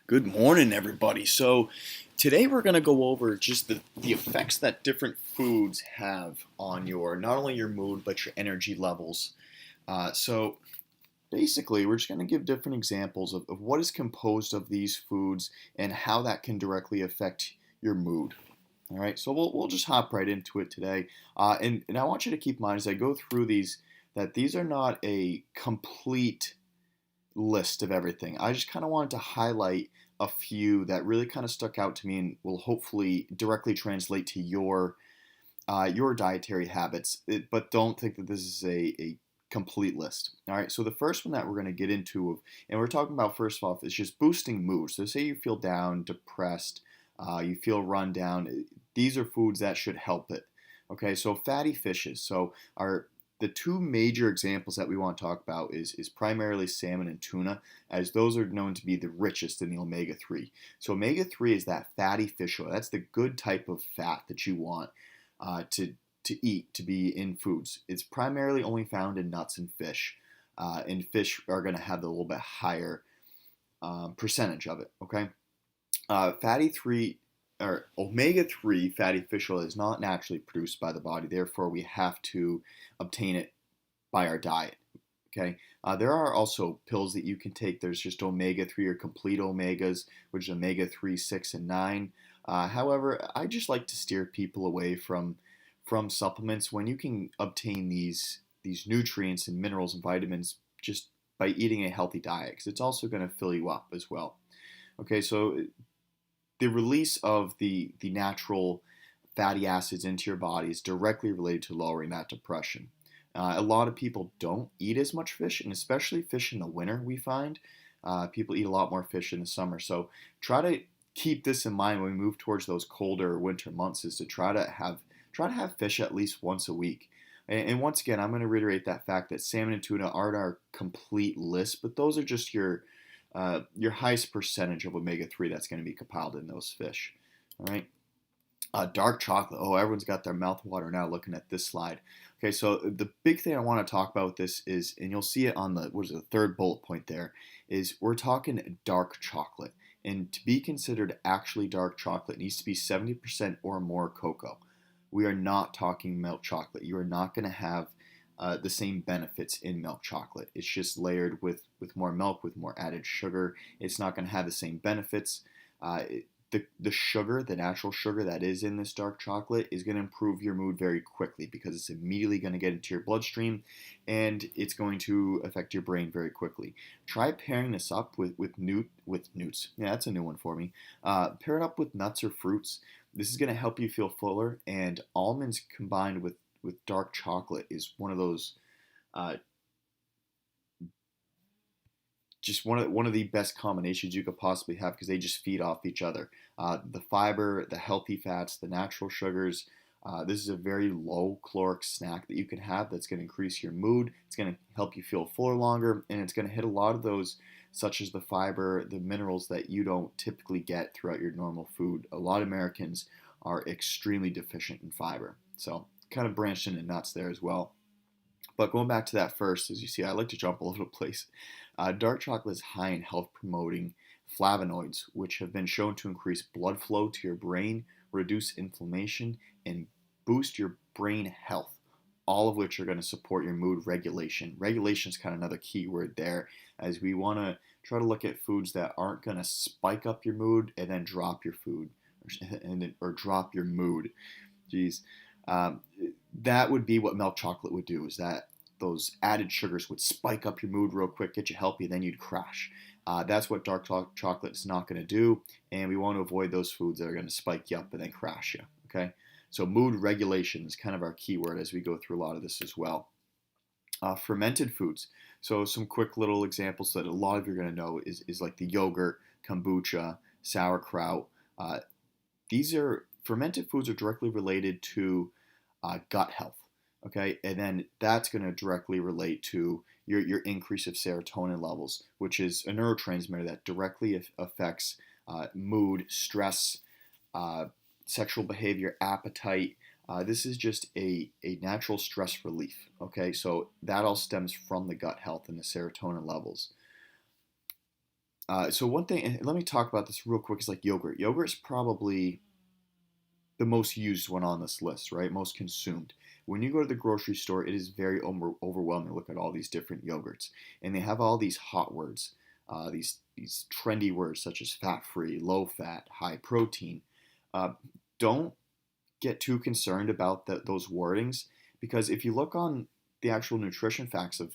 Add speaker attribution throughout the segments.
Speaker 1: Good morning, everybody. So, today we're going to go over just the effects that different foods have on your not only your mood but your energy levels. So, basically, we're just going to give different examples of what is composed of these foods and how that can directly affect your mood. All right, so we'll just hop right into it today. And I want you to keep in mind as I go through these that these are not a complete list of everything. I just kind of wanted to highlight a few that really kind of stuck out to me and will hopefully directly translate to your dietary habits. But don't think that this is a complete list. All right. So the first one that we're going to get into, and we're talking about first off, is just boosting mood. So say you feel down, depressed, you feel run down. These are foods that should help it. Okay. So fatty fishes. So our the two major examples that we want to talk about is primarily salmon and tuna, as those are known to be the richest in the omega 3. So, omega 3 is that fatty fish oil. That's the good type of fat that you want to eat, to be in foods. It's primarily only found in nuts and fish. And fish are going to have a little bit higher percentage of it, okay? Fatty 3 or omega 3 fatty fish oil is not naturally produced by the body, therefore, we have to obtain it by our diet. Okay, there are also pills that you can take. There's just omega 3 or complete omegas, which is omega 3, 6, and 9. However, I just like to steer people away from supplements when you can obtain these nutrients and minerals and vitamins just by eating a healthy diet, because it's also going to fill you up as well. Okay, so the release of the natural fatty acids into your body is directly related to lowering that depression. A lot of people don't eat as much fish, and especially fish in the winter, we find. People eat a lot more fish in the summer. So try to keep this in mind when we move towards those colder winter months, is to try to have fish at least once a week. And once again, I'm going to reiterate that fact that salmon and tuna aren't our complete list, but those are just your highest percentage of omega 3 that's going to be compiled in those fish. All right. Dark chocolate. Oh, everyone's got their mouth water now looking at this slide. Okay, so the big thing I want to talk about with this is, and you'll see it on the third bullet point there, is we're talking dark chocolate. And to be considered actually dark chocolate, it needs to be 70% or more cocoa. We are not talking milk chocolate. You are not going to have the same benefits in milk chocolate. It's just layered with more milk, with more added sugar. It's not going to have the same benefits. Uh, the sugar, the natural sugar that is in this dark chocolate, is going to improve your mood very quickly because it's immediately going to get into your bloodstream and it's going to affect your brain very quickly. Try pairing this up with newts. Yeah, that's a new one for me. Pair it up with nuts or fruits. This is going to help you feel fuller, and almonds combined with dark chocolate is one of those uh, just one of the best combinations you could possibly have, because they just feed off each other. The fiber, the healthy fats, the natural sugars. This is a very low caloric snack that you can have that's going to increase your mood. It's going to help you feel fuller longer, and it's going to hit a lot of those, such as the fiber, the minerals that you don't typically get throughout your normal food. A lot of Americans are extremely deficient in fiber. So kind of branched into nuts there as well. But going back to that first, as you see, I like to jump all over the place. Dark chocolate is high in health promoting flavonoids, which have been shown to increase blood flow to your brain, reduce inflammation, and boost your brain health, all of which are going to support your mood regulation. Regulation is kind of another key word there, as we want to try to look at foods that aren't going to spike up your mood and then drop your food, or drop your mood. Jeez. Um, that would be what milk chocolate would do, is that those added sugars would spike up your mood real quick, get you healthy, and then you'd crash. That's what dark chocolate is not going to do, and we want to avoid those foods that are going to spike you up and then crash you. Okay, so mood regulation is kind of our keyword as we go through a lot of this as well. Fermented foods. So some quick little examples that a lot of you are going to know is like the yogurt, kombucha, sauerkraut. Uh, these are fermented foods are directly related to gut health. Okay, and then that's going to directly relate to your increase of serotonin levels, which is a neurotransmitter that directly affects mood, stress, uh, sexual behavior, appetite. This is just a natural stress relief. Okay, so that all stems from the gut health and the serotonin levels. So one thing, and let me talk about this real quick, is like yogurt. Yogurt is probably the most used one on this list, right? Most consumed. When you go to the grocery store, it is very overwhelming. Look at all these different yogurts, and they have all these hot words, these trendy words such as fat-free, low-fat, high protein. Uh, don't get too concerned about those wordings, because if you look on the actual nutrition facts of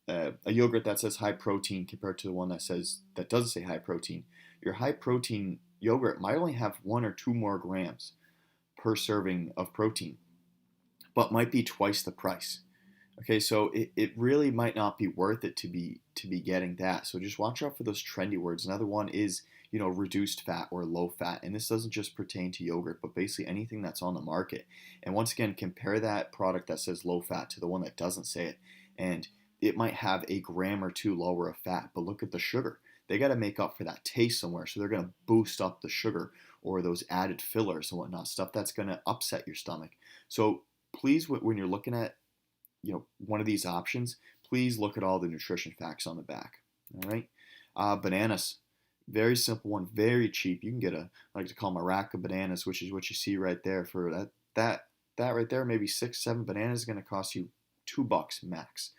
Speaker 1: a yogurt that says high protein compared to the one that doesn't say high protein, your high protein yogurt might only have 1 or 2 more grams per serving of protein, but might be twice the price. Okay, so it really might not be worth it to be getting that. So just watch out for those trendy words. Another one is, reduced fat or low fat. And this doesn't just pertain to yogurt, but basically anything that's on the market. And once again, compare that product that says low fat to the one that doesn't say it. And it might have a gram or two lower of fat, but look at the sugar. They got to make up for that taste somewhere. So they're going to boost up the sugar or those added fillers and whatnot, stuff that's going to upset your stomach. So please, when you're looking at one of these options, please look at all the nutrition facts on the back. All right. Bananas, very simple one, very cheap. You can get I like to call them a rack of bananas, which is what you see right there. For that right there, maybe 6, 7 bananas is going to cost you $2 max.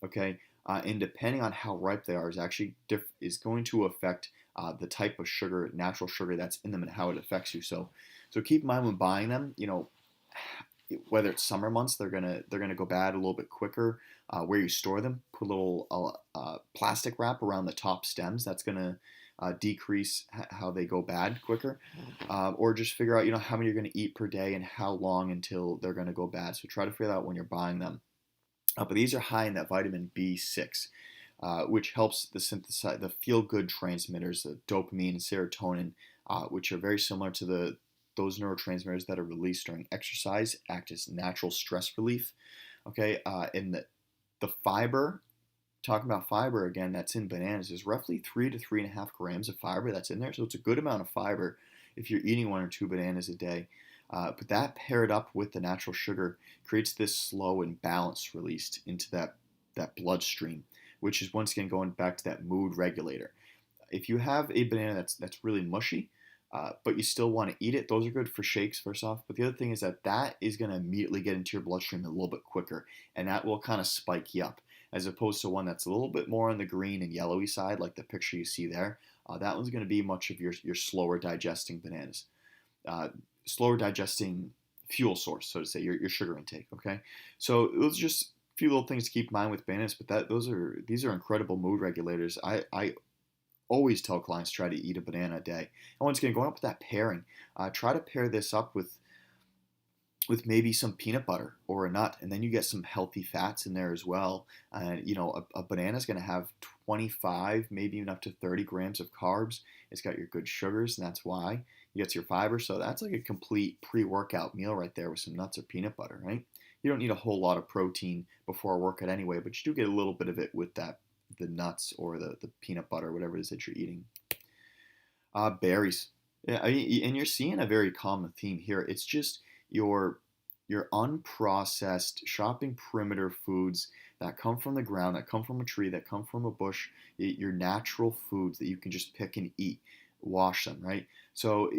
Speaker 1: Okay. And depending on how ripe they are is going to affect the type of sugar, natural sugar that's in them, and how it affects you. So keep in mind when buying them, whether it's summer months, they're gonna go bad a little bit quicker. Where you store them, put a little plastic wrap around the top stems. That's gonna decrease how they go bad quicker. Or just figure out how many you're gonna eat per day and how long until they're gonna go bad. So try to figure that out when you're buying them. But these are high in that vitamin B6, which helps the feel-good transmitters, the dopamine and serotonin, which are very similar to those neurotransmitters that are released during exercise, act as natural stress relief. Okay, and the fiber, talking about fiber again, that's in bananas is roughly 3 to 3.5 grams of fiber that's in there. So it's a good amount of fiber if you're eating 1 or 2 bananas a day. But that paired up with the natural sugar creates this slow and balance released into that bloodstream, which is once again going back to that mood regulator. If you have a banana that's really mushy, but you still want to eat it, those are good for shakes first off. But the other thing is that is going to immediately get into your bloodstream a little bit quicker, and that will kind of spike you up, as opposed to one that's a little bit more on the green and yellowy side, like the picture you see there. That one's going to be much of your slower digesting bananas, slower digesting fuel source, so to say, your sugar intake. Okay, so those are just a few little things to keep in mind with bananas, but these are incredible mood regulators. I always tell clients try to eat a banana a day. And once again, going up with that pairing, try to pair this up with maybe some peanut butter or a nut, and then you get some healthy fats in there as well. And a banana is going to have 25, maybe even up to 30 grams of carbs. It's got your good sugars, and that's why you get your fiber. So that's like a complete pre-workout meal right there with some nuts or peanut butter, right? You don't need a whole lot of protein before a workout anyway, but you do get a little bit of it with the nuts or the peanut butter, whatever it is that you're eating. Berries. Yeah, and you're seeing a very common theme here. It's just your unprocessed shopping perimeter foods that come from the ground, that come from a tree, that come from a bush, your natural foods that you can just pick and eat, wash them, right? So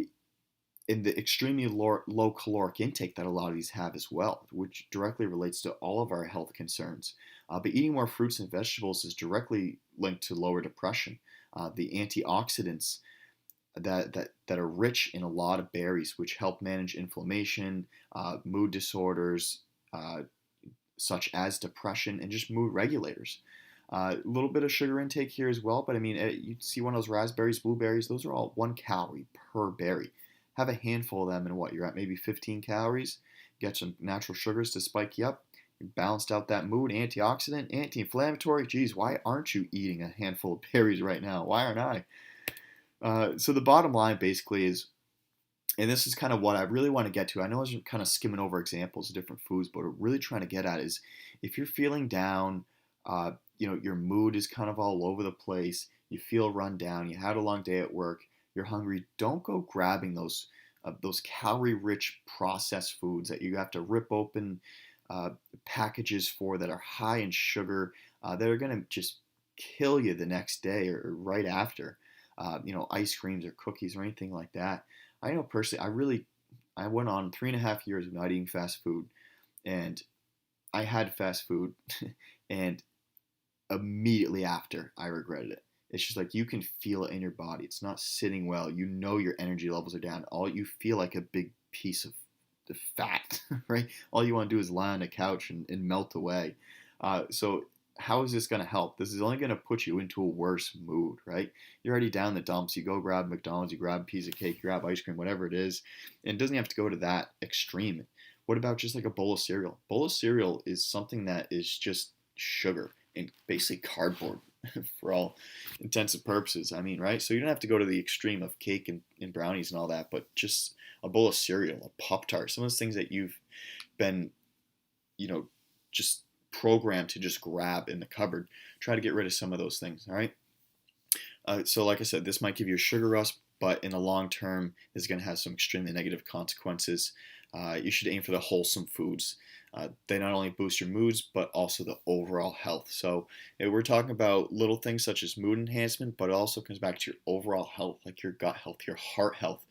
Speaker 1: in the extremely low caloric intake that a lot of these have as well, which directly relates to all of our health concerns. But eating more fruits and vegetables is directly linked to lower depression. The antioxidants that are rich in a lot of berries, which help manage inflammation, mood disorders, such as depression, and just mood regulators. A little bit of sugar intake here as well, but I mean, you see one of those raspberries, blueberries, those are all 1 calorie per berry. Have a handful of them, and what you're at maybe 15 calories. Get some natural sugars to spike you up. You balanced out that mood, antioxidant, anti-inflammatory. Geez, why aren't you eating a handful of berries right now? Why aren't I? So the bottom line basically is, and this is kind of what I really want to get to. I know I was kind of skimming over examples of different foods, but what I'm really trying to get at is if you're feeling down, your mood is kind of all over the place, you feel run down, you had a long day at work, you're hungry, don't go grabbing those calorie-rich processed foods that you have to rip open packages for that are high in sugar, that are going to just kill you the next day or right after. Ice creams or cookies or anything like that. I know personally, I went on 3.5 years of not eating fast food, and I had fast food, and immediately after I regretted it. It's just like you can feel it in your body. It's not sitting well. You know your energy levels are down. All you feel like a big piece of the fat, right? All you want to do is lie on the couch and melt away. So how is this going to help? This is only going to put you into a worse mood, right? You're already down the dumps. You go grab McDonald's, you grab a piece of cake, you grab ice cream, whatever it is. And it doesn't have to go to that extreme. What about just like a bowl of cereal? Bowl of cereal is something that is just sugar and basically cardboard for all intents and purposes. I mean, right? So you don't have to go to the extreme of cake and brownies and all that, but just a bowl of cereal, a Pop Tart, some of those things that you've been, you know, just programmed to just grab in the cupboard. Try to get rid of some of those things. All right. So, like I said, this might give you a sugar rush, but in the long term, this is going to have some extremely negative consequences. You should aim for the wholesome foods. They not only boost your moods, but also the overall health. So, we're talking about little things such as mood enhancement, but it also comes back to your overall health, like your gut health, your heart health.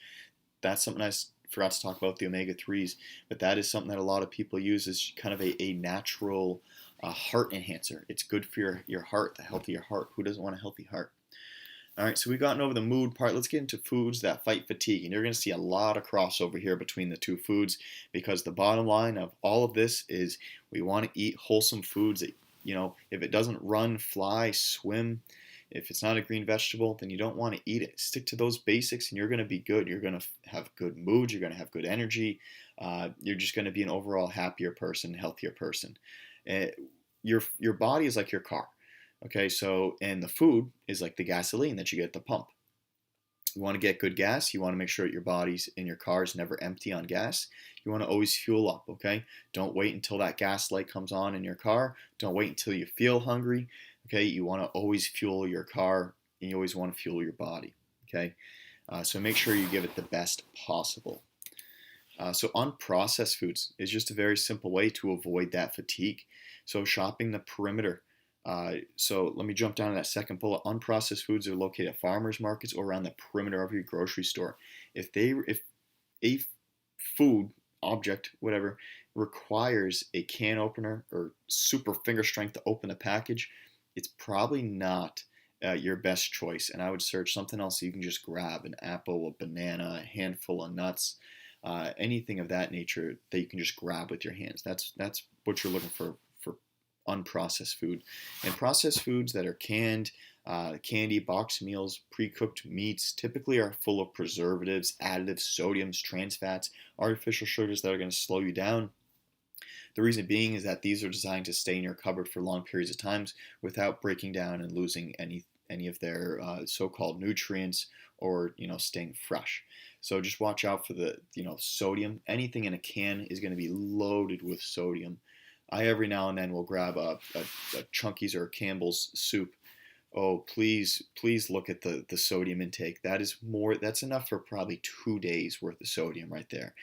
Speaker 1: That's something I forgot to talk about, the omega-3s, but that is something that a lot of people use as kind of a natural heart enhancer. It's good for your heart, the health of your heart. Who doesn't want a healthy heart? All right, so we've gotten over the mood part. Let's get into foods that fight fatigue. And you're going to see a lot of crossover here between the two foods, because the bottom line of all of this is we want to eat wholesome foods that, if it doesn't run, fly, swim, if it's not a green vegetable, then you don't want to eat it. Stick to those basics and you're going to be good. You're going to have good mood. You're going to have good energy. You're just going to be an overall happier person, healthier person. Your body is like your car. Okay, so, and the food is like the gasoline that you get at the pump. You want to get good gas. You want to make sure that your body's in your car is never empty on gas. You want to always fuel up, okay? Don't wait until that gas light comes on in your car. Don't wait until you feel hungry, okay? You want to always fuel your car, and you always want to fuel your body, okay? So make sure you give it the best possible. So unprocessed foods is just a very simple way to avoid that fatigue. So shopping the perimeter. So let me jump down to that second bullet. Unprocessed foods are located at farmers markets or around the perimeter of your grocery store. If a food object, whatever, requires a can opener or super finger strength to open a package, it's probably not your best choice. And I would search something else so you can just grab an apple, a banana, a handful of nuts, anything of that nature that you can just grab with your hands. That's what you're looking for unprocessed food. And processed foods that are canned, candy, box meals, pre-cooked meats typically are full of preservatives, additives, sodiums, trans fats, artificial sugars that are going to slow you down. The reason being is that these are designed to stay in your cupboard for long periods of times without breaking down and losing any of their so-called nutrients or staying fresh. So just watch out for the sodium. Anything in a can is going to be loaded with sodium. I every now and then will grab a Chunky's or a Campbell's soup. Oh, please look at the sodium intake. That's enough for probably 2 days worth of sodium right there.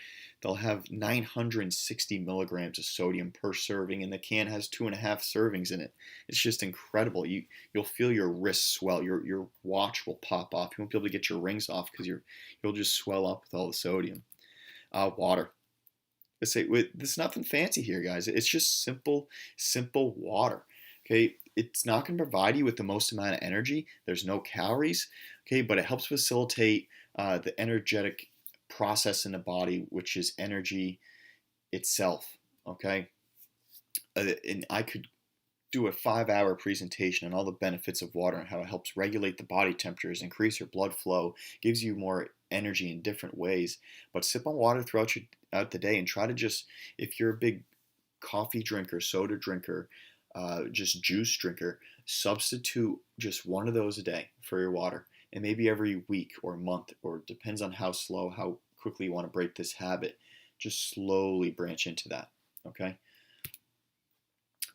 Speaker 1: They'll have 960 milligrams of sodium per serving, and the can has 2.5 servings in it. It's just incredible. You'll feel your wrists swell. Your watch will pop off. You won't be able to get your rings off because you'll just swell up with all the sodium. Water. There's nothing fancy here, guys. It's just simple water. Okay, it's not going to provide you with the most amount of energy. There's no calories. Okay, but it helps facilitate the energetic process in the body, which is energy itself. Okay, and I could do a 5-hour presentation on all the benefits of water and how it helps regulate the body temperatures, increase your blood flow, gives you more energy in different ways. But sip on water throughout the day and try to just, if you're a big coffee drinker, soda drinker, just juice drinker, substitute just one of those a day for your water. And maybe every week or month, or depends on how quickly you want to break this habit, just slowly branch into that. Okay.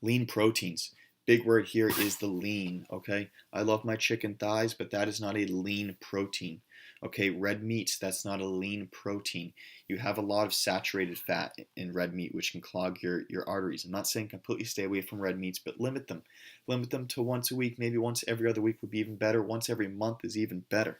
Speaker 1: Lean proteins. Big word here is the lean, okay? I love my chicken thighs, but that is not a lean protein, Okay, red meats, that's not a lean protein. You have a lot of saturated fat in red meat, which can clog your arteries. I'm not saying completely stay away from red meats, but limit them. Limit them to once a week, maybe once every other week would be even better. Once every month is even better.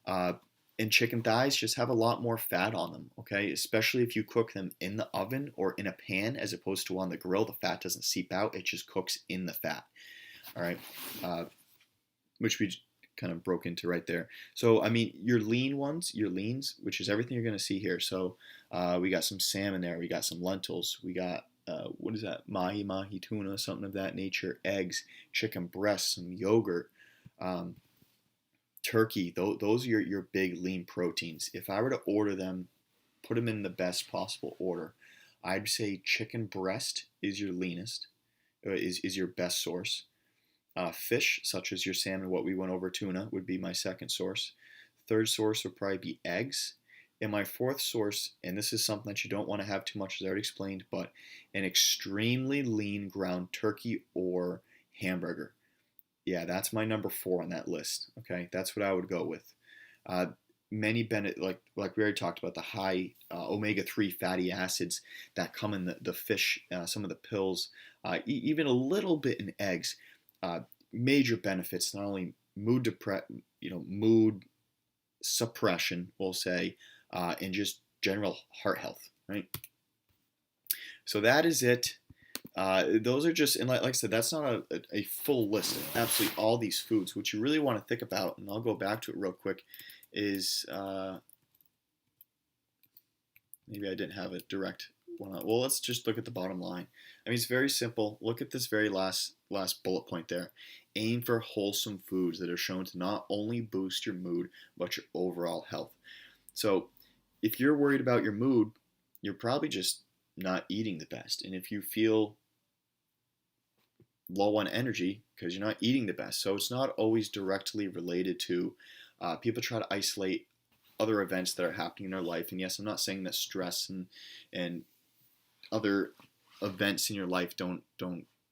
Speaker 1: Uh, and chicken thighs just have a lot more fat on them, okay? Especially if you cook them in the oven or in a pan as opposed to on the grill. The fat doesn't seep out, it just cooks in the fat, all right? Uh, which we kind of broke into right there. So, I mean, your lean ones, your leans, which is everything you're going to see here. So, we got some salmon there, we got some lentils, we got what is that? Mahi mahi tuna, something of that nature. Eggs, chicken breasts, some yogurt, um, turkey. Those are your big lean proteins. If I were to order them, put them in the best possible order, I'd say chicken breast is your leanest, is your best source. Fish, such as your salmon, what we went over, tuna, would be my second source. Third source would probably be eggs. And my fourth source, and this is something that you don't want to have too much, as I already explained, but an extremely lean ground turkey or hamburger. Yeah, that's my number four on that list. Okay, that's what I would go with. Uh, many benefit, like we already talked about, the high omega-3 fatty acids that come in the fish, some of the pills, even a little bit in eggs. Uh, Major benefits, not only mood suppression, we'll say, and just general heart health, right? So that is it. Those are just, and like I said, that's not a full list of absolutely all these foods. What you really want to think about, and I'll go back to it real quick, is maybe I didn't have a direct one. Well, let's just look at the bottom line. I mean, it's very simple. Look at this very last bullet point there. Aim for wholesome foods that are shown to not only boost your mood, but your overall health. So if you're worried about your mood, you're probably just not eating the best. And if you feel low on energy because you're not eating the best. So it's not always directly related to, people try to isolate other events that are happening in their life. And yes, I'm not saying that stress and other events in your life don't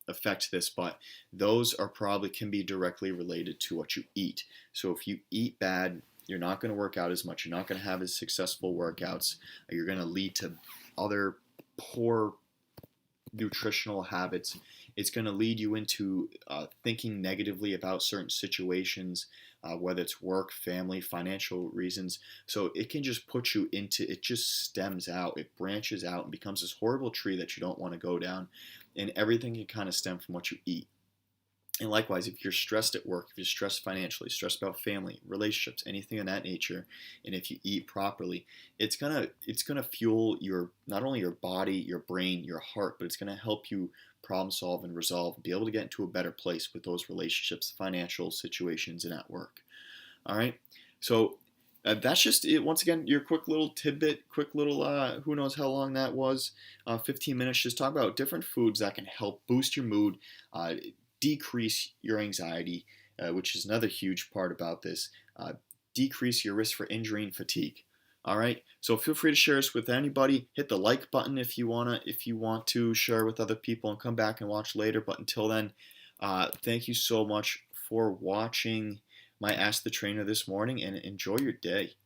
Speaker 1: affect this, but those are probably can be directly related to what you eat. So if you eat bad, you're not going to work out as much. You're not going to have as successful workouts. You're going to lead to other poor nutritional habits. It's going to lead you into thinking negatively about certain situations, whether it's work, family, financial reasons. So it can just put you into, it just stems out, it branches out and becomes this horrible tree that you don't want to go down. And everything can kind of stem from what you eat. And likewise, if you're stressed at work, if you're stressed financially, stressed about family, relationships, anything of that nature, and if you eat properly, it's gonna fuel your, not only your body, your brain, your heart, but it's gonna help you problem solve and resolve and be able to get into a better place with those relationships, financial situations, and at work. All right, so that's just it. Once again, your quick little tidbit, quick little, who knows how long that was, 15 minutes, just talk about different foods that can help boost your mood, decrease your anxiety, which is another huge part about this, decrease your risk for injury and fatigue. All right, so feel free to share this with anybody. Hit the like button if you want to share with other people, and come back and watch later. But until then, thank you so much for watching my Ask the Trainer this morning, and enjoy your day.